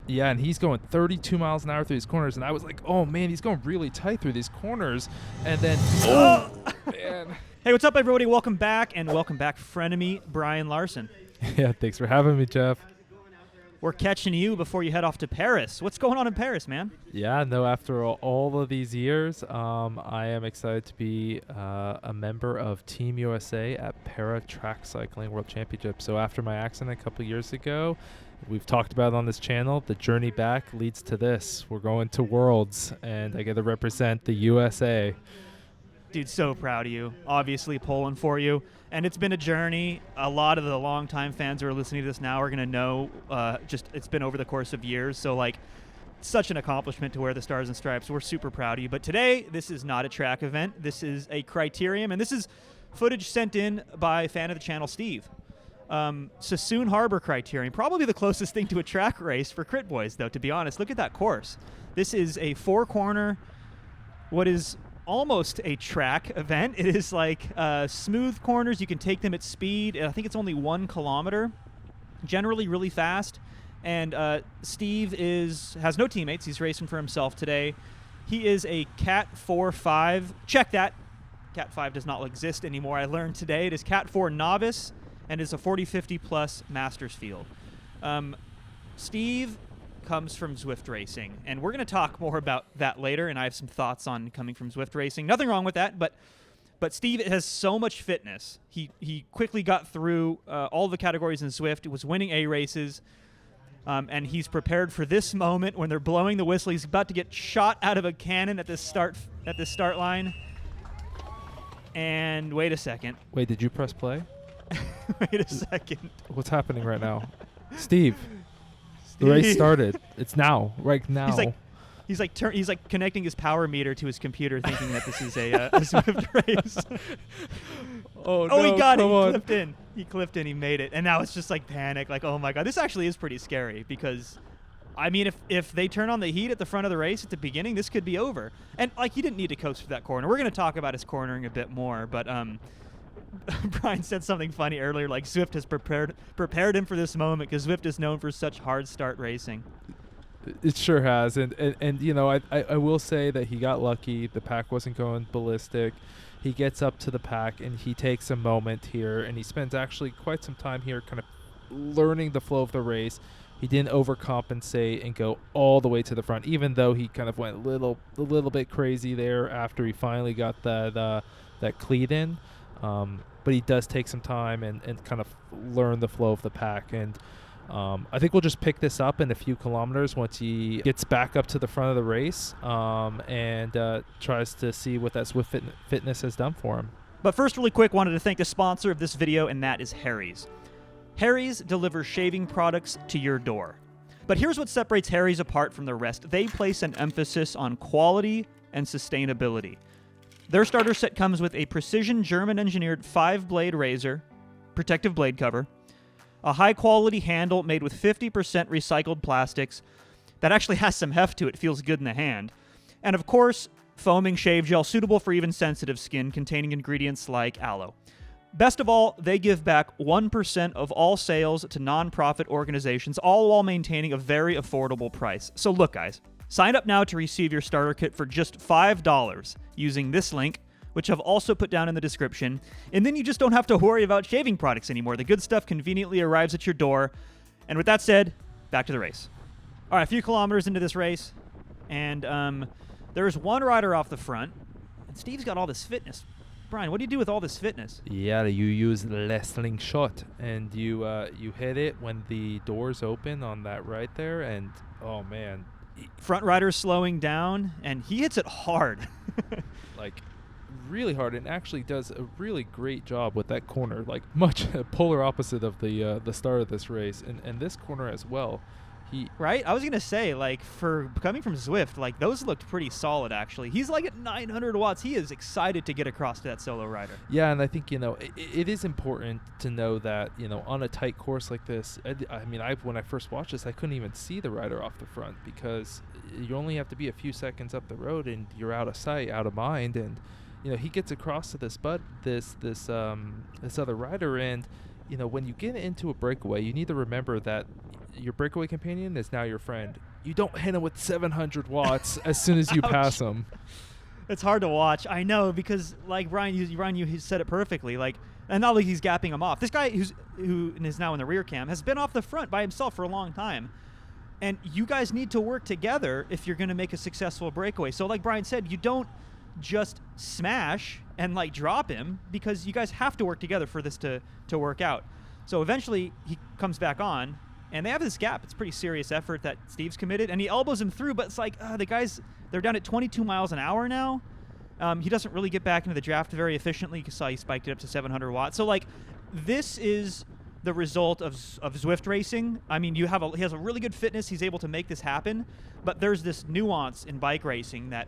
Yeah, and he's going 32 miles an hour through these corners, and I was like, oh, man, he's going really tight through these corners. And then, oh, man. Hey, what's up, everybody? Welcome back, frenemy Brian Larson. Yeah, thanks for having me, Jeff. We're catching you before you head off to Paris. What's going on in Paris, man? Yeah, no, after all of these years, I am excited to be a member of Team USA at Para Track Cycling World Championship. So after my accident a couple years ago, we've talked about it on this channel, the journey back leads to this. We're going to Worlds, and I get to represent the USA. Dude, so proud of you. Obviously pulling for you. And it's been a journey. A lot of the longtime fans who are listening to this now are going to know it's been over the course of years. So, such an accomplishment to wear the Stars and Stripes. We're super proud of you. But today, this is not a track event. This is a Criterium. And this is footage sent in by a fan of the channel, Steve. Sassoon Harbor Criterium. Probably the closest thing to a track race for Crit Boys, though, to be honest. Look at that course. This is a four-corner, what is almost a track event. It is smooth corners. You can take them at speed. I think it's only 1 kilometer, generally really fast. And Steve has no teammates. He's racing for himself today. He is a Cat 4-5. Check that. Cat 5 does not exist anymore. I learned today. It is Cat 4 novice and is a 40-50 plus Masters field. Steve comes from Zwift Racing, and we're going to talk more about that later, and I have some thoughts on coming from Zwift Racing. Nothing wrong with that, but Steve has so much fitness. He quickly got through all the categories in Zwift, was winning A races, and he's prepared for this moment when they're blowing the whistle. He's about to get shot out of a cannon at this start line. And wait a second. Wait, did you press play? Wait a second. What's happening right now? Steve. The race started. It's now, right now. He's connecting his power meter to his computer, thinking that this is a Zwift race. Oh no! He got it. He clipped in. He clipped in. He made it. And now it's just panic. Oh my god, this actually is pretty scary because, I mean, if they turn on the heat at the front of the race at the beginning, this could be over. And he didn't need to coast for that corner. We're going to talk about his cornering a bit more, but Brian said something funny earlier, Zwift has prepared him for this moment because Zwift is known for such hard start racing. It sure has, and I will say that he got lucky. The pack wasn't going ballistic. He gets up to the pack and he takes a moment here, and he spends actually quite some time here kind of learning the flow of the race. He didn't overcompensate and go all the way to the front, even though he kind of went a little bit crazy there after he finally got that cleat in. But he does take some time and kind of learn the flow of the pack. And I think we'll just pick this up in a few kilometers once he gets back up to the front of the race and tries to see what that Zwift fitness has done for him. But first, really quick, wanted to thank the sponsor of this video, and that is Harry's. Harry's delivers shaving products to your door. But here's what separates Harry's apart from the rest. They place an emphasis on quality and sustainability. Their starter set comes with a precision German-engineered 5-blade razor, protective blade cover, a high-quality handle made with 50% recycled plastics that actually has some heft to it, feels good in the hand, and of course, foaming shave gel suitable for even sensitive skin containing ingredients like aloe. Best of all, they give back 1% of all sales to nonprofit organizations, all while maintaining a very affordable price. So look, guys. Sign up now to receive your starter kit for just $5 using this link, which I've also put down in the description, and then you just don't have to worry about shaving products anymore. The good stuff conveniently arrives at your door. And with that said, back to the race. All right, a few kilometers into this race, and there's one rider off the front, and Steve's got all this fitness. Brian, what do you do with all this fitness? Yeah, you use the Lessling shot, and you hit it when the doors open on that right there, and oh man. Front rider slowing down, and he hits it hard. Really hard, and actually does a really great job with that corner, much polar opposite of the start of this race, and this corner as well. Right? I was going to say, for coming from Zwift, those looked pretty solid, actually. He's at 900 watts. He is excited to get across to that solo rider. Yeah, and I think, it is important to know that, on a tight course like this, when I first watched this, I couldn't even see the rider off the front because you only have to be a few seconds up the road and you're out of sight, out of mind, and, he gets across to this other rider, and, when you get into a breakaway, you need to remember that your breakaway companion is now your friend. You don't hit him with 700 watts as soon as you pass him. It's hard to watch. I know, because like Brian, you said it perfectly. Like, and not only he's gapping him off. This guy who is now in the rear cam has been off the front by himself for a long time. And you guys need to work together if you're going to make a successful breakaway. So like Brian said, you don't just smash and like drop him, because you guys have to work together for this to work out. So eventually he comes back on, and they have this gap. It's a pretty serious effort that Steve's committed, and he elbows him through, but it's like the guys, they're down at 22 miles an hour now. He doesn't really get back into the draft very efficiently. You saw he spiked it up to 700 watts. So like, this is the result of Zwift racing. I mean, he has a really good fitness. He's able to make this happen, but there's this nuance in bike racing that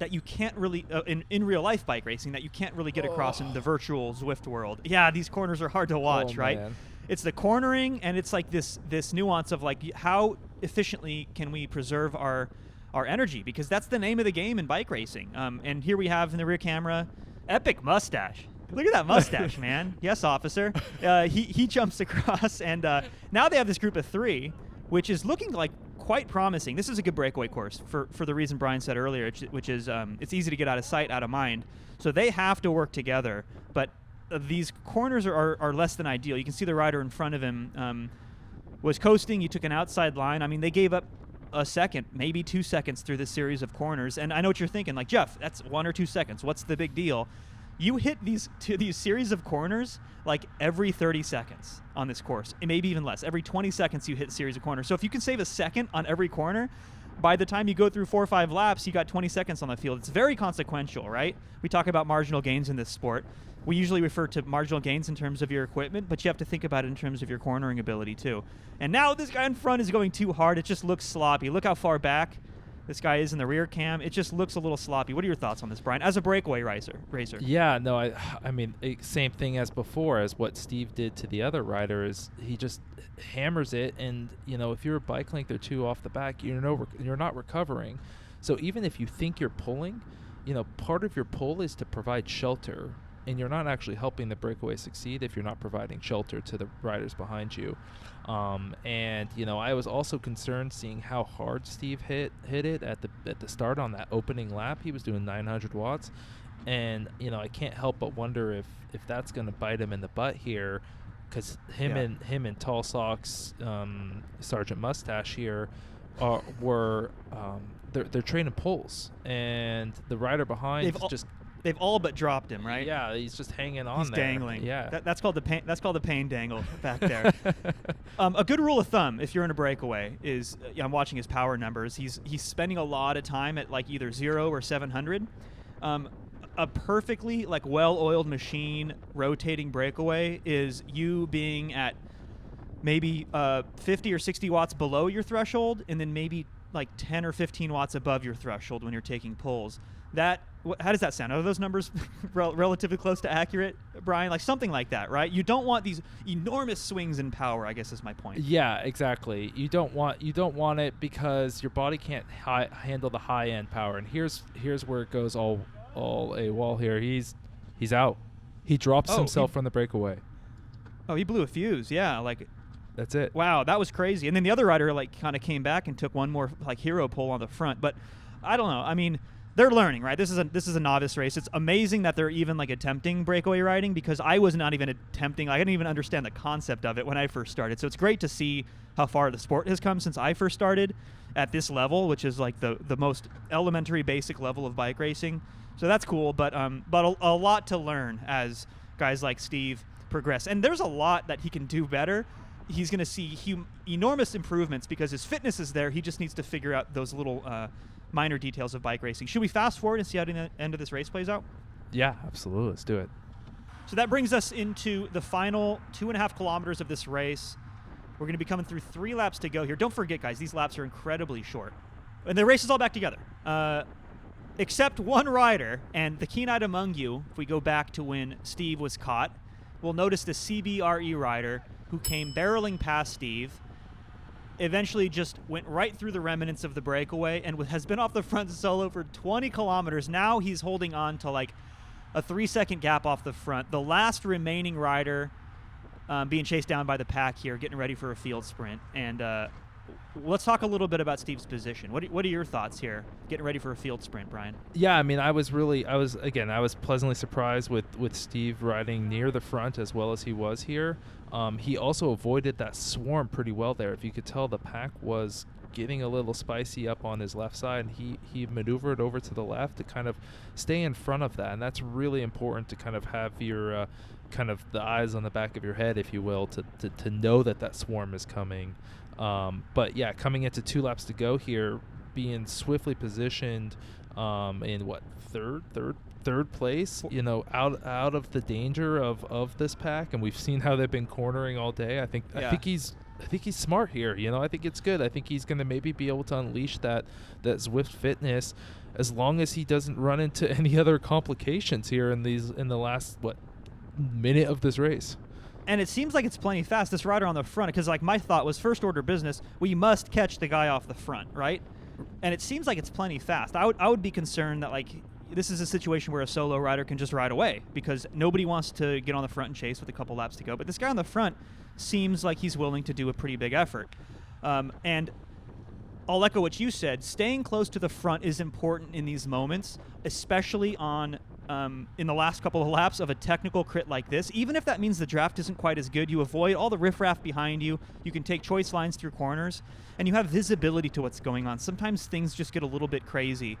you can't really in real life bike racing that you can't really get across in the virtual Zwift world. Yeah, these corners are hard to watch, right? Man. It's the cornering, and it's like this nuance of like, how efficiently can we preserve our energy, because that's the name of the game in bike racing. And here we have in the rear camera, epic mustache. Look at that mustache, man. Yes, officer. He jumps across, and now they have this group of 3, which is looking like quite promising. This is a good breakaway course for the reason Brian said earlier, which is it's easy to get out of sight, out of mind. So they have to work together, but these corners are less than ideal. You can see the rider in front of him was coasting. He took an outside line. I mean, they gave up a second, maybe 2 seconds through this series of corners. And I know what you're thinking, like, Jeff, that's 1 or 2 seconds. What's the big deal? You hit these series of corners like every 30 seconds on this course, and maybe even less. Every 20 seconds you hit a series of corners. So if you can save a second on every corner, by the time you go through 4 or 5 laps, you got 20 seconds on the field. It's very consequential, right? We talk about marginal gains in this sport. We usually refer to marginal gains in terms of your equipment, but you have to think about it in terms of your cornering ability too. And now this guy in front is going too hard. It just looks sloppy. Look how far back this guy is in the rear cam. It just looks a little sloppy. What are your thoughts on this, Brian, as a breakaway racer? Yeah, no, I mean, same thing as before, as what Steve did to the other rider, is he just hammers it, and if you're a bike length or 2 off the back, you're not recovering. So even if you think you're pulling, part of your pull is to provide shelter, and you're not actually helping the breakaway succeed if you're not providing shelter to the riders behind you. And I was also concerned seeing how hard Steve hit it at the start on that opening lap. He was doing 900 watts, and I can't help but wonder if that's going to bite him in the butt here, because him and Tall Socks, Sergeant Mustache here, they're trading pulls, and the rider behind They've all but dropped him, right? Yeah, he's just hanging on. He's there. Dangling. Yeah, that's called the pain. That's called the pain dangle back there. A good rule of thumb, if you're in a breakaway, is I'm watching his power numbers. He's spending a lot of time at like either 0 or 700. A perfectly like well-oiled machine rotating breakaway is you being at maybe 50 or 60 watts below your threshold, and then maybe like 10 or 15 watts above your threshold when you're taking pulls. How does that sound? Are those numbers relatively close to accurate, Brian? Like something like that, right? You don't want these enormous swings in power, I guess is my point. Yeah, exactly. You don't want it, because your body can't handle the high end power. And here's where it goes all AWOL here. He's out. He drops himself from the breakaway. Oh, he blew a fuse. Yeah, like that's it. Wow, that was crazy. And then the other rider like kind of came back and took one more like hero pull on the front. But I don't know. I mean, they're learning, right? This is a novice race. It's amazing that they're even like attempting breakaway riding, because I was not even attempting. I didn't even understand the concept of it when I first started. So it's great to see how far the sport has come since I first started at this level, which is like the most elementary, basic level of bike racing. So that's cool, but a lot to learn as guys like Steve progress. And there's a lot that he can do better. He's going to see enormous improvements because his fitness is there. He just needs to figure out those little minor details of bike racing. Should we fast forward and see how the end of this race plays out? Yeah, absolutely. Let's do it. So that brings us into the final 2.5 kilometers of this race. We're going to be coming through 3 laps to go here. Don't forget, guys, these laps are incredibly short. And the race is all back together. Except one rider, and the keen-eyed among you, if we go back to when Steve was caught, will notice the CBRE rider who came barreling past Steve, eventually just went right through the remnants of the breakaway and has been off the front solo for 20 kilometers. Now he's holding on to like a 3-second gap off the front. The last remaining rider being chased down by the pack here, getting ready for a field sprint. And let's talk a little bit about Steve's position. What are your thoughts here, getting ready for a field sprint, Brian? Yeah, I mean, I was pleasantly surprised with Steve riding near the front as well as he was here. He also avoided that swarm pretty well there. If you could tell, the pack was getting a little spicy up on his left side, and he maneuvered over to the left to kind of stay in front of that. And that's really important to kind of have your kind of the eyes on the back of your head, if you will, to know that swarm is coming. But yeah, coming into 2 laps to go here, being swiftly positioned in what, third place, you know, out of the danger of this pack. And we've seen how they've been cornering all day. I think he's smart here. You know, I think it's good. I think he's going to maybe be able to unleash that Zwift fitness, as long as he doesn't run into any other complications here in the last minute of this race. And it seems like it's plenty fast, this rider on the front, because like my thought was first order business, we must catch the guy off the front, right? And it seems like it's plenty fast. I would be concerned that like this is a situation where a solo rider can just ride away, because nobody wants to get on the front and chase with a couple laps to go. But this guy on the front seems like he's willing to do a pretty big effort. And I'll echo what you said. Staying close to the front is important in these moments, especially on in the last couple of laps of a technical crit like this. Even if that means the draft isn't quite as good, you avoid all the riffraff behind you. You can take choice lines through corners, and you have visibility to what's going on. Sometimes things just get a little bit crazy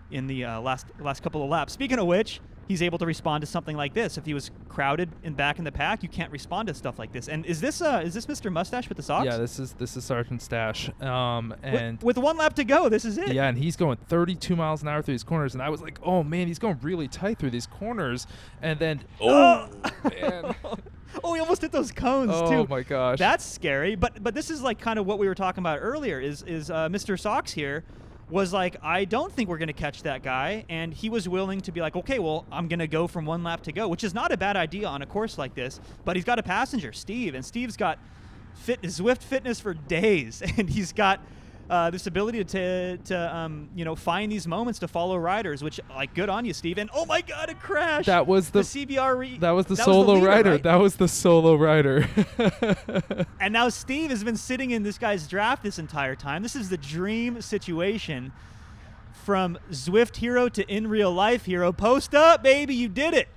in the last couple of laps. Speaking of which, he's able to respond to something like this. If he was crowded and back in the pack, you can't respond to stuff like this. And is this Mr. Mustache with the socks? Yeah, this is Sergeant Stash. And with 1 lap to go, this is it. Yeah, and he's going 32 miles an hour through these corners, and I was like, oh man, he's going really tight through these corners. And then man. Oh, he almost hit those cones too. Oh my gosh, that's scary. But this is like kind of what we were talking about earlier. Is Mr. Socks here was like, I don't think we're going to catch that guy. And he was willing to be like, okay, well, I'm going to go from 1 lap to go, which is not a bad idea on a course like this. But he's got a passenger, Steve, and Steve's got Zwift fitness for days. And he's got this ability to find these moments to follow riders, which, like, good on you, Steve. And oh my God, a crash. That was the CBR. That was the solo rider. Right? That was the solo rider. And now Steve has been sitting in this guy's draft this entire time. This is the dream situation. From Zwift hero to in real life hero. Post up, baby. You did it.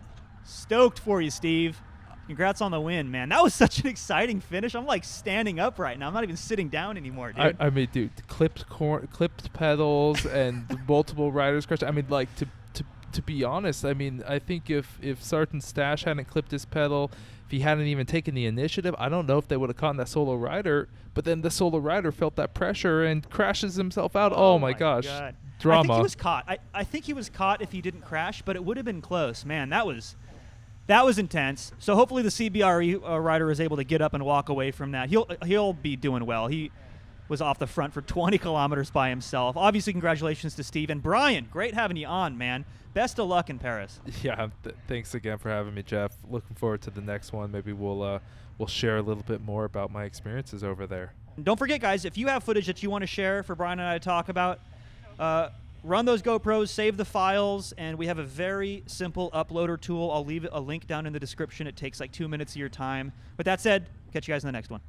Stoked for you, Steve. Congrats on the win, man. That was such an exciting finish. I'm like standing up right now. I'm not even sitting down anymore, dude. I mean, dude, clipped pedals and multiple riders crash. I mean, like, to be honest, I mean, I think if Sergeant Stash hadn't clipped his pedal, if he hadn't even taken the initiative, I don't know if they would have caught that solo rider. But then the solo rider felt that pressure and crashes himself out. Oh my gosh. God. Drama. I think he was caught. I think he was caught if he didn't crash, but it would have been close. Man, that was intense. So hopefully the CBRE rider is able to get up and walk away from that. He'll be doing well. He was off the front for 20 kilometers by himself. Obviously, congratulations to Steve. And Brian, great having you on, man. Best of luck in Paris. Yeah, thanks again for having me, Jeff. Looking forward to the next one. Maybe we'll share a little bit more about my experiences over there. And don't forget, guys, if you have footage that you want to share for Brian and I to talk about, run those GoPros, save the files, and we have a very simple uploader tool. I'll leave a link down in the description. It takes like 2 minutes of your time. With that said, catch you guys in the next one.